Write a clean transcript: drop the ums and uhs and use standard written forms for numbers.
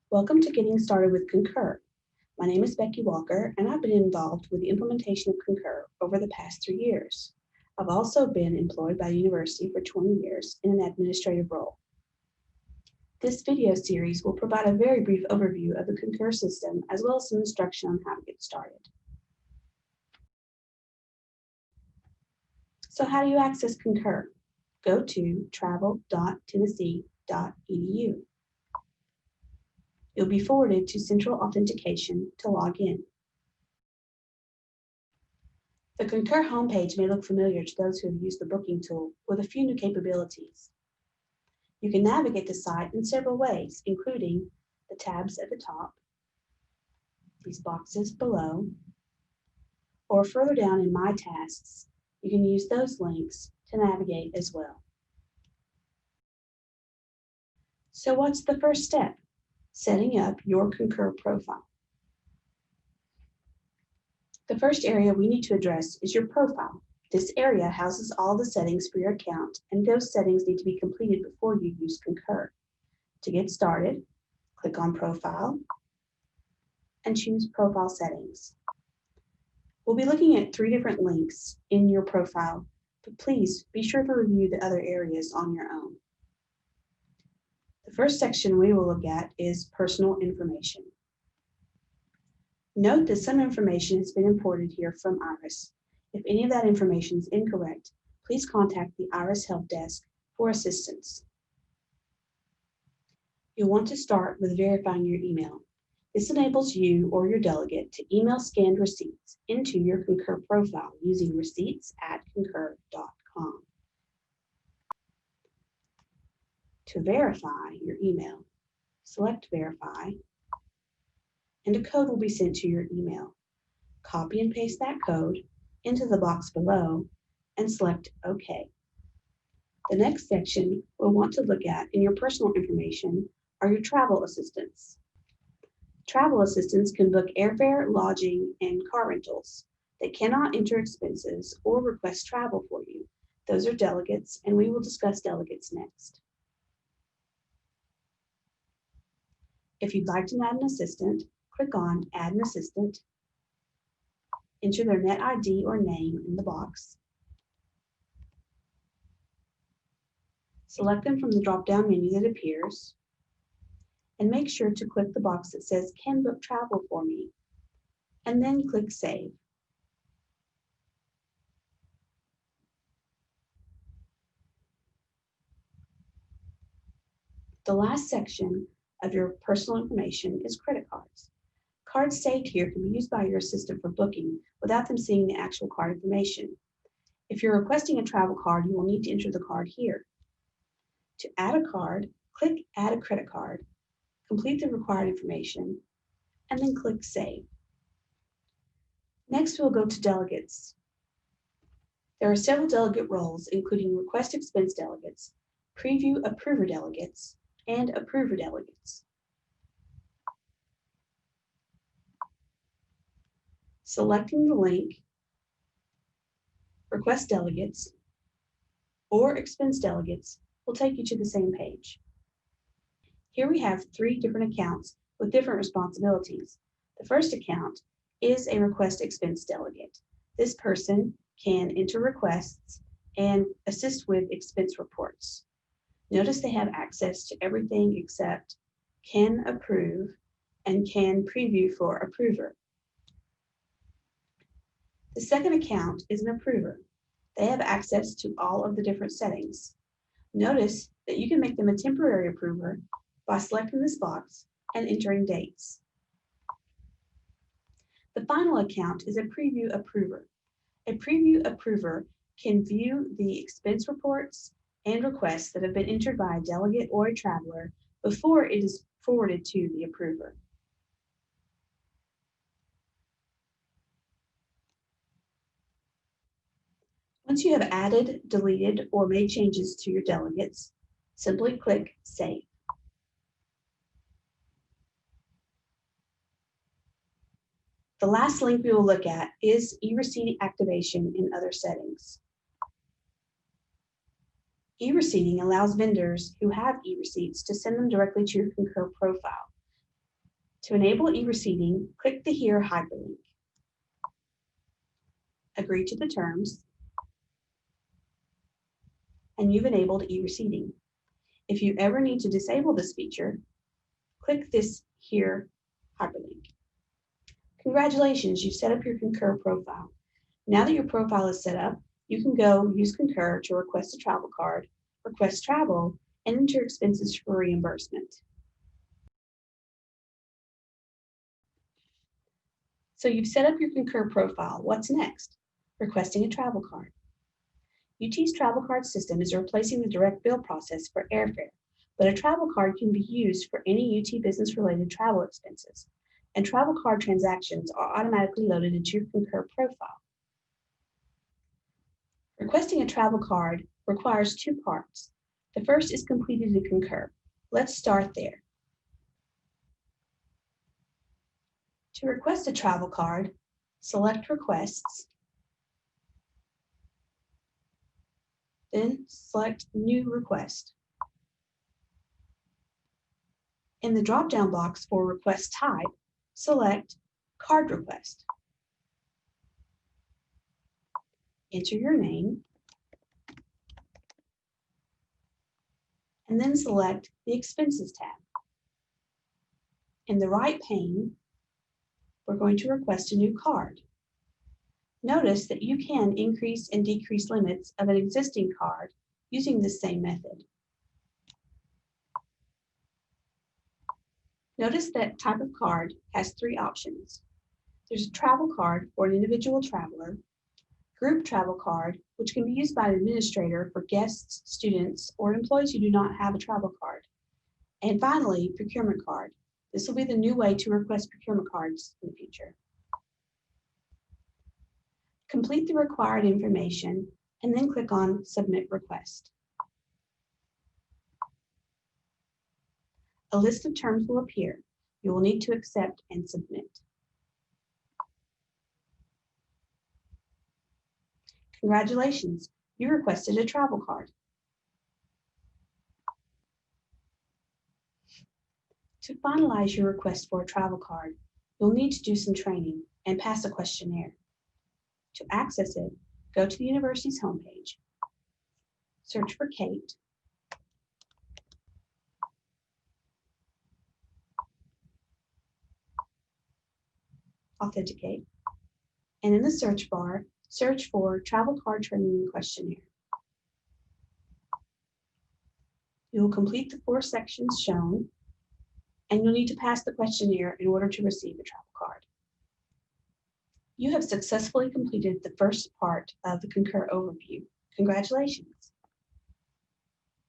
Welcome to Getting Started with Concur. My name is Becky Walker, and I've been involved with the implementation of Concur over the past 3 years. I've also been employed by the university for 20 years in an administrative role. This video series will provide a very brief overview of the Concur system as well as some instruction on how to get started. So how do you access Concur? Go to travel.tennessee.edu. You'll be forwarded to Central Authentication to log in. The Concur homepage may look familiar to those who have used the booking tool with a few new capabilities. You can navigate the site in several ways, including the tabs at the top, these boxes below, or further down in My Tasks, you can use those links to navigate as well. So what's the first step? Setting up your Concur profile. The first area we need to address is your profile. This area houses all the settings for your account, and those settings need to be completed before you use Concur. To get started, click on Profile and choose Profile Settings. We'll be looking at 3 different links in your profile, but please be sure to review the other areas on your own. The first section we will look at is Personal Information. Note that some information has been imported here from IRIS. If any of that information is incorrect, please contact the IRIS Help Desk for assistance. You'll want to start with verifying your email. This enables you or your delegate to email scanned receipts into your Concur profile using receipts@concur.com. To verify your email, select Verify, and a code will be sent to your email. Copy and paste that code into the box below and select OK. The next section we'll want to look at in your personal information are your travel assistants. Travel assistants can book airfare, lodging, and car rentals. They cannot enter expenses or request travel for you. Those are delegates, and we will discuss delegates next. If you'd like to add an assistant, click on Add an Assistant, enter their net ID or name in the box, select them from the drop-down menu that appears, and make sure to click the box that says Can Book Travel for Me, and then click Save. The last section of your personal information is credit cards. Cards saved here can be used by your assistant for booking without them seeing the actual card information. If you're requesting a travel card, you will need to enter the card here. To add a card, click Add a Credit Card, complete the required information, and then click Save. Next, we'll go to delegates. There are several delegate roles, including Request Expense Delegates, Preview Approver Delegates, and Approver Delegates. Selecting the link Request Delegates or Expense Delegates will take you to the same page. Here we have 3 different accounts with different responsibilities. The first account is a Request Expense Delegate. This person can enter requests and assist with expense reports. Notice they have access to everything except Can Approve and Can Preview for Approver. The second account is an approver. They have access to all of the different settings. Notice that you can make them a temporary approver by selecting this box and entering dates. The final account is a preview approver. A preview approver can view the expense reports and requests that have been entered by a delegate or a traveler before it is forwarded to the approver. Once you have added, deleted, or made changes to your delegates, simply click Save. The last link we will look at is e-receipt activation in other settings. E-receipting allows vendors who have e-receipts to send them directly to your Concur profile. To enable e-receipting, click the Here hyperlink. Agree to the terms, and you've enabled e-receipting. If you ever need to disable this feature, click this Here hyperlink. Congratulations, you've set up your Concur profile. Now that your profile is set up, you can go use Concur to request a travel card, request travel, and enter expenses for reimbursement. So you've set up your Concur profile. What's next? Requesting a travel card. UT's travel card system is replacing the direct bill process for airfare, but a travel card can be used for any UT business-related travel expenses, and travel card transactions are automatically loaded into your Concur profile. Requesting a travel card requires two parts. The first is completed in Concur. Let's start there. To request a travel card, select Requests, then select New Request. In the drop-down box for Request Type, select Card Request. Enter your name, and then select the Expenses tab. In the right pane, we're going to request a new card. Notice that you can increase and decrease limits of an existing card using the same method. Notice that type of card has three options. There's a travel card for an individual traveler, group travel card, which can be used by an administrator for guests, students, or employees who do not have a travel card, and finally, procurement card. This will be the new way to request procurement cards in the future. Complete the required information and then click on Submit Request. A list of terms will appear. You will need to accept and submit. Congratulations, you requested a travel card. To finalize your request for a travel card, you'll need to do some training and pass a questionnaire. To access it, go to the university's homepage, search for Kate, authenticate, and in the search bar, search for Travel Card Training Questionnaire. You will complete the 4 sections shown, and you'll need to pass the questionnaire in order to receive a travel card. You have successfully completed the first part of the Concur Overview. Congratulations.